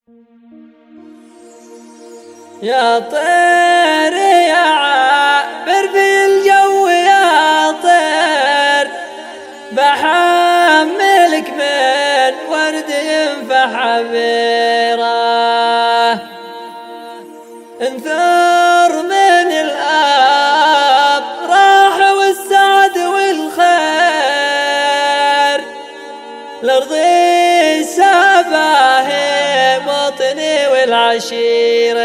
يا طير يا عابر في الجو يا طير، بحملك من ورد ينفح عبيره، انثر من الأفراح والسعد والخير، لأرضي سباهي وطني والعشيرة.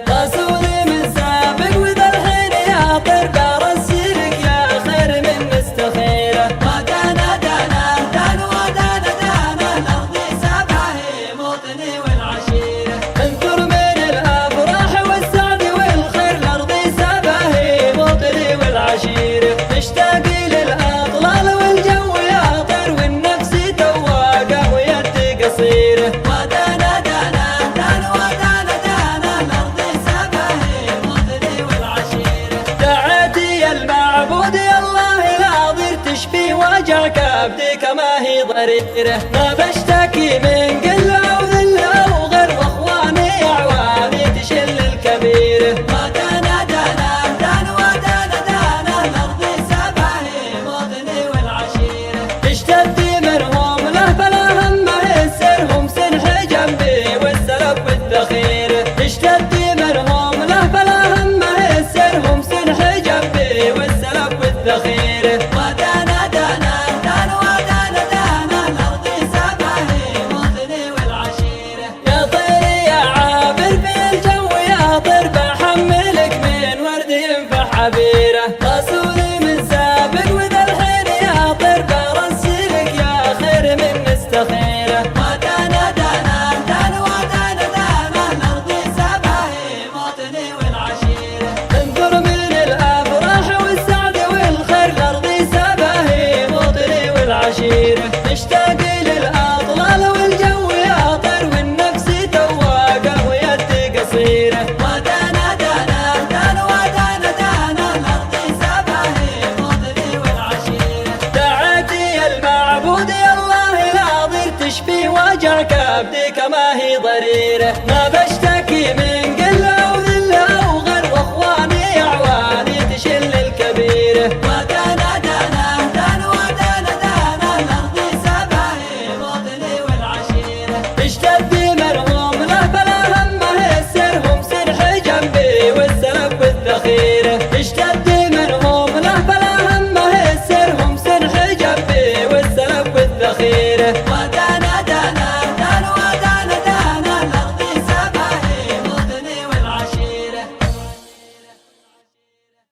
رسولي من سابق وذا الحين يا طير، برسلك يا خير من مستخيره. ودانا دانا دانا ودانا دانا، الأرض سباهي موطني والعشيره، انثر من الأفراح والسعد والخير، الأرض سباهي موطني والعشيره. تشتاقي للأطلال والجو يا طير، والنفس تواقه ويدي قصيره. كبدي كما هي ضريره، ما بشتكي من قله او ذله او غير، واخواني اعواني تشل الكبيره. ودانا دانا دانا ودانا دانا، الارض سباهي موطني والعشيره. تشتدي منهم له فلا همه يسرهم سنح جنبي والسلب والذخيره. تشتدي منهم له فلا همه يسرهم سنح جنبي والسلب والذخيره. رسولي من سابق وذا الحين يا طير، برسلك يا خير من مستخيره. ودانا دانا دانا ودانا دانا، الأرض سباهي موطني والعشيره، انثر من الأفراح والسعد والخير، الأرض سباهي موطني والعشيره. تشتاقي للأطلال والجو يا طير، والنفس تواقه ويدي قصيره. وجع كبدي كما هي ضريره، ما